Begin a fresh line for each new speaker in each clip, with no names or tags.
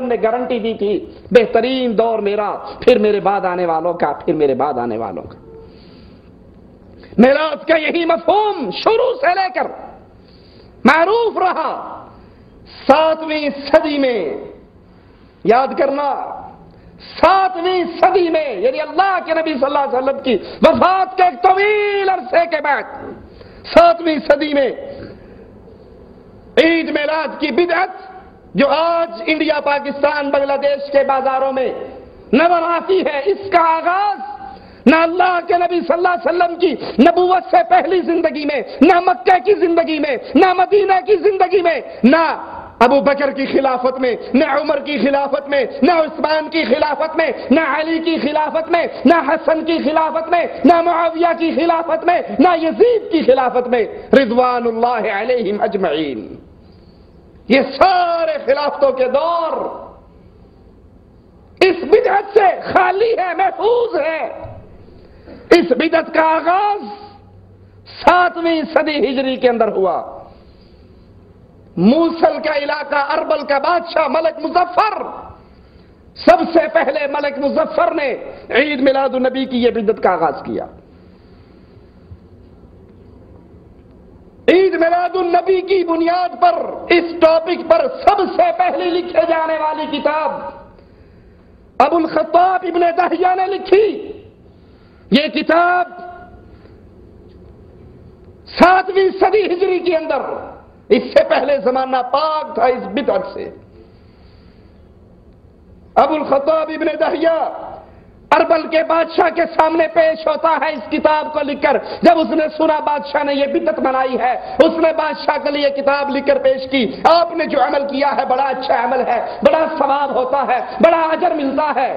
نے گارنٹی دی تھی بہترین دور میرا، پھر میرے بعد آنے والوں کا، پھر میرے بعد آنے والوں کا۔ میراث کا یہی مفہوم شروع سے لے کر معروف رہا۔ 7ویں صدی میں، یاد کرنا، 7ویں صدی میں، یعنی اللہ کے نبی صلی اللہ علیہ وسلم کی وفات کے ایک طویل عرصے کے بعد 7ویں صدی میں عید میلاد کی بدعت جو آج انڈیا، پاکستان، بنگلہ دیش کے بازاروں میں نظر آتی ہے، اس کا آغاز نہ اللہ کے نبی صلی اللہ علیہ وسلم کی نبوت سے پہلی زندگی میں، نہ مکہ کی زندگی میں، نہ مدینہ کی زندگی میں، نہ ابو بکر کی خلافت میں، نہ عمر کی خلافت میں، نہ عثمان کی خلافت میں، نہ علی کی خلافت میں، نہ حسن کی خلافت میں، نہ معاویہ کی خلافت میں، نہ یزید کی خلافت میں رضوان اللہ علیہم اجمعین۔ یہ سارے خلافتوں کے دور اس بدعت سے خالی ہے، محفوظ ہے۔ اس بدعت کا آغاز 7ویں صدی ہجری کے اندر ہوا۔ موصل کا علاقہ، اربل کا بادشاہ ملک مظفر، سب سے پہلے ملک مظفر نے عید میلاد النبی کی یہ بدعت کا آغاز کیا۔ عید میلاد النبی کی بنیاد پر، اس ٹاپک پر سب سے پہلے لکھے جانے والی کتاب ابو الخطاب ابن دہیہ نے لکھی۔ یہ کتاب 7ویں صدی ہجری کے اندر، اس سے پہلے زمانہ پاک تھا اس بدعت سے۔ ابو الخطاب ابن دہیہ اربل کے بادشاہ کے سامنے پیش ہوتا ہے اس کتاب کو لکھ کر۔ جب اس نے سنا بادشاہ نے یہ بدعت بنائی ہے، اس نے بادشاہ کے لیے کتاب لکھ کر پیش کی، آپ نے جو عمل کیا ہے بڑا اچھا عمل ہے، بڑا ثواب ہوتا ہے، بڑا اجر ملتا ہے۔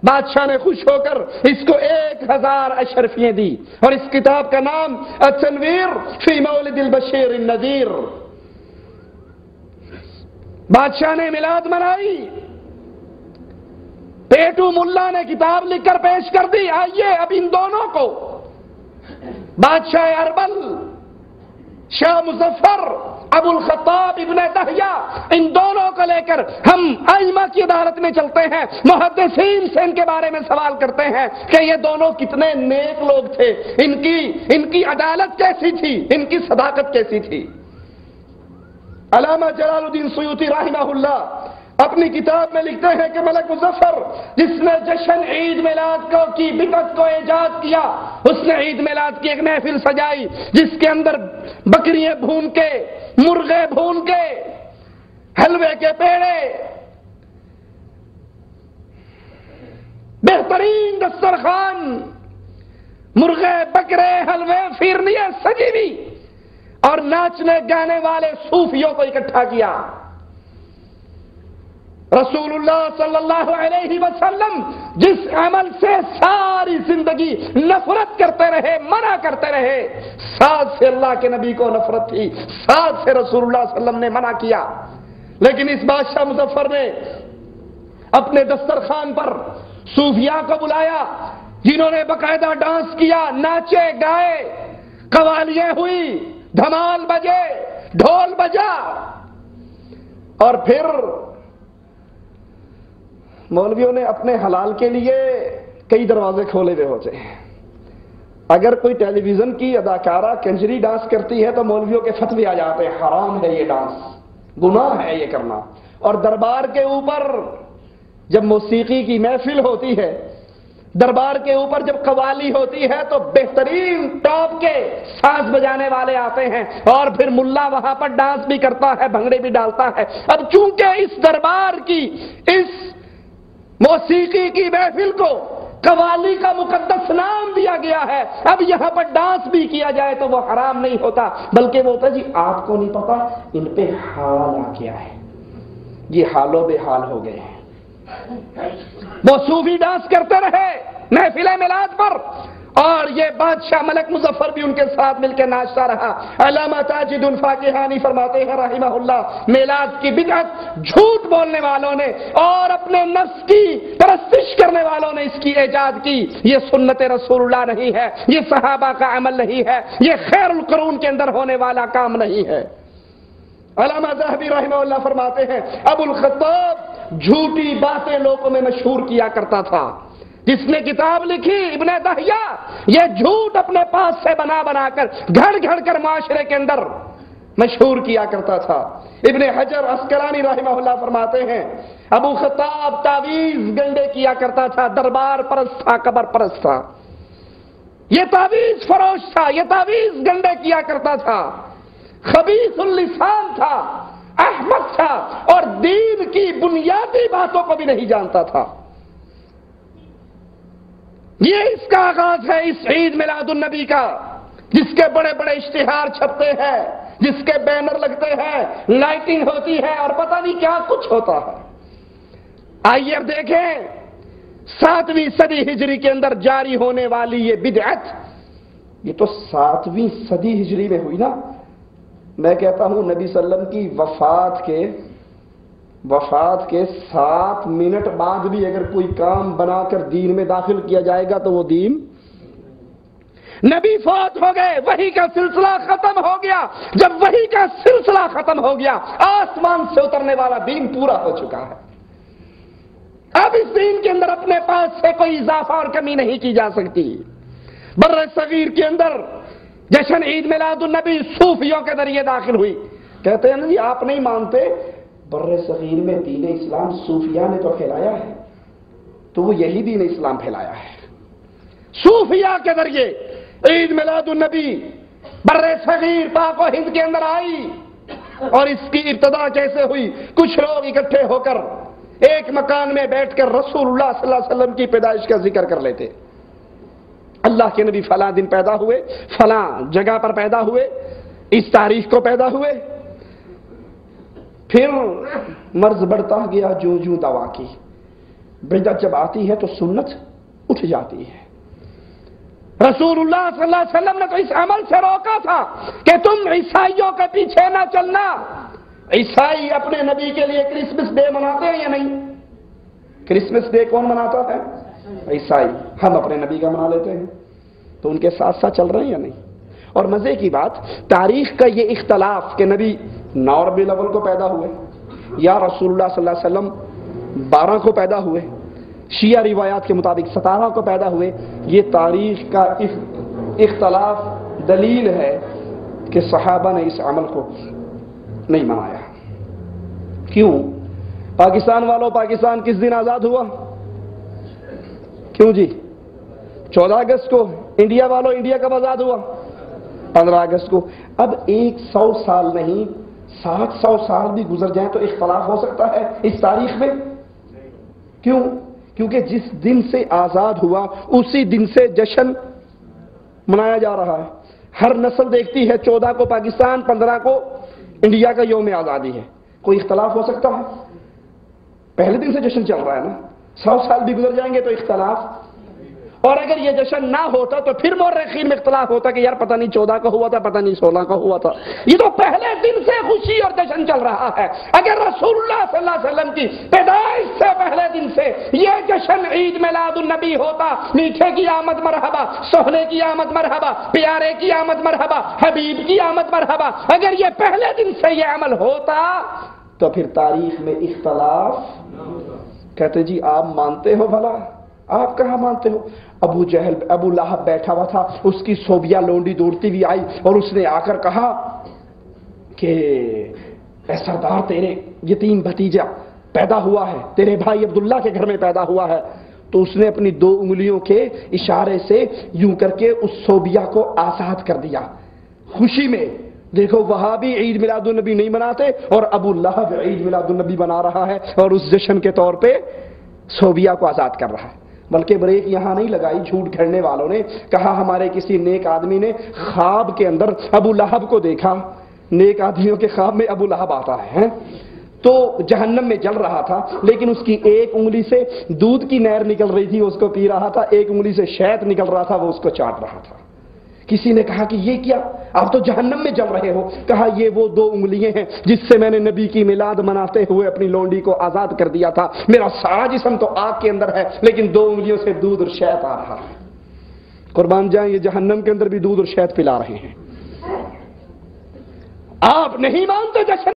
بادشاہ نے خوش ہو کر اس کو 1000 اشرفیاں دی، اور اس کتاب کا نام التنویر فی مولد البشیر النذیر۔ بادشاہ نے میلاد منائی، پیٹو ملا نے کتاب لکھ کر پیش کر دی۔ آئیے اب ان دونوں کو، بادشاہ اربل شاہ مظفر، ابو الخطاب ابن دہیہ، ان دونوں کو لے کر ہم ائمہ کی عدالت میں چلتے ہیں، محدثین سے ان کے بارے میں سوال کرتے ہیں کہ یہ دونوں کتنے نیک لوگ تھے، ان کی عدالت کیسی تھی، ان کی صداقت کیسی تھی۔ علامہ جلال الدین سیوطی رحمہ اللہ اپنی کتاب میں لکھتے ہیں کہ ملک مظفر، جس نے جشن عید میلاد کی بدعت کو ایجاد کیا، اس نے عید میلاد کی ایک محفل سجائی جس کے اندر بکریاں بھون کے، مرغے بھون کے، حلوے کے پیڑے، بہترین دسترخوان، مرغے، بکرے، حلوے، پھیرنیاں سجی ہوئی، اور ناچنے گانے والے صوفیوں کو اکٹھا کیا۔ رسول اللہ صلی اللہ علیہ وسلم جس عمل سے ساری زندگی نفرت کرتے رہے، منع کرتے رہے، ساتھ سے اللہ کے نبی کو نفرت تھی، ساتھ سے رسول اللہ صلی اللہ علیہ وسلم نے منع کیا، لیکن اس بادشاہ مظفر نے اپنے دسترخوان پر صوفیاء کو بلایا، جنہوں نے باقاعدہ ڈانس کیا، ناچے گائے، قوالیاں ہوئی، دھمال بجے، ڈھول بجا، اور پھر مولویوں نے اپنے حلال کے لیے کئی دروازے کھولے ہوئے ہوتے ہیں۔ اگر کوئی ٹیلی ویژن کی اداکارہ کنجری ڈانس کرتی ہے تو مولویوں کے فتوے آ جاتے ہیں، حرام ہے یہ ڈانس، گناہ ہے یہ کرنا۔ اور دربار کے اوپر جب موسیقی کی محفل ہوتی ہے، دربار کے اوپر جب قوالی ہوتی ہے تو بہترین ٹاپ کے ساز بجانے والے آتے ہیں، اور پھر ملا وہاں پر ڈانس بھی کرتا ہے، بھنگڑے بھی ڈالتا ہے۔ اب چونکہ اس دربار کی، اس موسیقی کی محفل کو قوالی کا مقدس نام دیا گیا ہے، اب یہاں پر ڈانس بھی کیا جائے تو وہ حرام نہیں ہوتا، بلکہ وہ ہوتا جی آپ کو نہیں پتا ان پہ حال آ گیا ہے، یہ حال و بے حال ہو گئے ہیں۔ وہ صوفی ڈانس کرتے رہے محفل میلاد پر، اور یہ بادشاہ ملک مظفر بھی ان کے ساتھ مل کے ناچتا رہا۔ علامہ تاجد الفاقہانی فرماتے ہیں رحمہ اللہ، میلاد کی بدعت جھوٹ بولنے والوں نے اور اپنے نفس کی پرستش کرنے والوں نے اس کی ایجاد کی، یہ سنت رسول اللہ نہیں ہے، یہ صحابہ کا عمل نہیں ہے، یہ خیر القرون کے اندر ہونے والا کام نہیں ہے۔ علامہ ذہبی رحمہ اللہ فرماتے ہیں ابو الخطاب جھوٹی باتیں لوگوں میں مشہور کیا کرتا تھا. جس نے کتاب لکھی ابن دہیہ، یہ جھوٹ اپنے پاس سے بنا بنا کر گھڑ گھڑ کر معاشرے کے اندر مشہور کیا کرتا تھا. ابن حجر عسقلانی رحمہ اللہ فرماتے ہیں ابو خطاب تعویذ گنڈے کیا کرتا تھا، دربار پرست تھا، قبر پرست تھا، یہ تعویذ فروش تھا، یہ تعویذ گنڈے کیا کرتا تھا، خبیث اللسان تھا، احمق تھا، اور دین کی بنیادی باتوں کو بھی نہیں جانتا تھا. یہ اس کا آغاز ہے اس عید میلاد النبی کا، جس کے بڑے بڑے اشتہار چھپتے ہیں، جس کے بینر لگتے ہیں، لائٹنگ ہوتی ہے اور پتہ نہیں کیا کچھ ہوتا ہے. آئیے اب دیکھیں 7ویں صدی ہجری کے اندر جاری ہونے والی یہ بدعت، یہ تو 7ویں صدی ہجری میں ہوئی نا. میں کہتا ہوں نبی صلی اللہ علیہ وسلم کی وفات کے 7 منٹ بعد بھی اگر کوئی کام بنا کر دین میں داخل کیا جائے گا تو وہ دین. نبی فوت ہو گئے، وحی کا سلسلہ ختم ہو گیا. جب وحی کا سلسلہ ختم ہو گیا، آسمان سے اترنے والا دین پورا ہو چکا ہے. اب اس دین کے اندر اپنے پاس سے کوئی اضافہ اور کمی نہیں کی جا سکتی. بر صغیر کے اندر جشن عید میلاد النبی صوفیوں کے ذریعے داخل ہوئی. کہتے ہیں نا جی آپ نہیں مانتے، بر صغیر میں دین اسلام صوفیہ نے تو پھیلایا ہے، تو وہ یہی دین اسلام پھیلایا ہے. صوفیہ کے ذریعے عید میلاد النبی بر صغیر پاک و ہند کے اندر آئی. اور اس کی ابتدا کیسے ہوئی؟ کچھ لوگ اکٹھے ہو کر ایک مکان میں بیٹھ کر رسول اللہ صلی اللہ علیہ وسلم کی پیدائش کا ذکر کر لیتے. اللہ کے نبی فلاں دن پیدا ہوئے، فلاں جگہ پر پیدا ہوئے، اس تاریخ کو پیدا ہوئے. پھر مرض بڑھتا گیا جو جو دوا کی. بدعت جب آتی ہے تو سنت اٹھ جاتی ہے. رسول اللہ صلی اللہ علیہ وسلم نے تو اس عمل سے روکا تھا کہ تم عیسائیوں کے پیچھے نہ چلنا. عیسائی اپنے نبی کے لیے کرسمس ڈے مناتے ہیں یا نہیں؟ کرسمس ڈے کون مناتا ہے؟ عیسائی. ہم اپنے نبی کا منا لیتے ہیں، تو ان کے ساتھ ساتھ چل رہے ہیں یا نہیں؟ اور مزے کی بات، تاریخ کا یہ اختلاف کہ نبی 9 ربیع الاول کو پیدا ہوئے یا رسول اللہ صلی اللہ علیہ وسلم 12 کو پیدا ہوئے، شیعہ روایات کے مطابق 17 کو پیدا ہوئے، یہ تاریخ کا اختلاف دلیل ہے کہ صحابہ نے اس عمل کو نہیں منایا. کیوں؟ پاکستان والوں، پاکستان کس دن آزاد ہوا؟ کیوں جی؟ 14 اگست کو. انڈیا والوں، انڈیا کب آزاد ہوا؟ 15 اگست کو. اب 100 سال نہیں 700 سال بھی گزر جائیں تو اختلاف ہو سکتا ہے اس تاریخ میں. کیوں؟ کیونکہ جس دن سے آزاد ہوا اسی دن سے جشن منایا جا رہا ہے. ہر نسل دیکھتی ہے 14 کو پاکستان، 15 کو انڈیا کا یوم آزادی ہے. کوئی اختلاف ہو سکتا ہے؟ پہلے دن سے جشن چل رہا ہے نا. 100 سال بھی گزر جائیں گے تو اختلاف. اور اگر یہ جشن نہ ہوتا تو پھر مورخین میں اختلاف ہوتا کہ یار پتہ نہیں 14 کا ہوا تھا، پتہ نہیں 16 کا ہوا تھا. یہ تو پہلے دن سے خوشی اور جشن چل رہا ہے. اگر رسول اللہ صلی اللہ علیہ وسلم کی پیدائش سے پہلے دن سے یہ جشن عید میلاد النبی ہوتا، میٹھے کی آمد مرحبا، سہنے کی آمد مرحبا، پیارے کی آمد مرحبا، حبیب کی آمد مرحبا، اگر یہ پہلے دن سے یہ عمل ہوتا تو پھر تاریخ میں اختلاف. کہتے جی آپ مانتے ہو؟ بھلا آپ کہاں مانتے ہو؟ ابو جہل، ابو لہب بیٹھا ہوا تھا، اس کی صوبیا لونڈی دوڑتی ہوئی آئی اور اس نے آ کر کہا کہ اے سردار، تیرے یتیم بھتیجا پیدا ہوا ہے، تیرے بھائی عبداللہ کے گھر میں پیدا ہوا ہے. تو اس نے اپنی 2 انگلیوں کے اشارے سے یوں کر کے اس صوبیا کو آزاد کر دیا خوشی میں. دیکھو وہاں بھی عید میلاد النبی نہیں مناتے اور ابو لہب عید میلاد النبی منا رہا ہے اور اس جشن کے طور پہ صوبیا کو آزاد کر رہا ہے. بلکہ بریک یہاں نہیں لگائی جھوٹ گھڑنے والوں نے. کہا ہمارے کسی نیک آدمی نے خواب کے اندر ابو لہب کو دیکھا. نیک آدمیوں کے خواب میں ابو لہب آتا ہے. تو جہنم میں جل رہا تھا، لیکن اس کی ایک انگلی سے دودھ کی نہر نکل رہی تھی، اس کو پی رہا تھا، ایک انگلی سے شہد نکل رہا تھا، وہ اس کو چاٹ رہا تھا. کسی نے کہا کہ یہ کیا، آپ تو جہنم میں جل رہے ہو. کہا یہ وہ 2 انگلیاں ہیں جس سے میں نے نبی کی میلاد مناتے ہوئے اپنی لونڈی کو آزاد کر دیا تھا. میرا سارا جسم تو آگ کے اندر ہے لیکن 2 انگلیوں سے دودھ اور شہد آ رہا ہے. قربان جائیں، یہ جہنم کے اندر بھی دودھ اور شہد پلا رہے ہیں. آپ نہیں مانتے جشن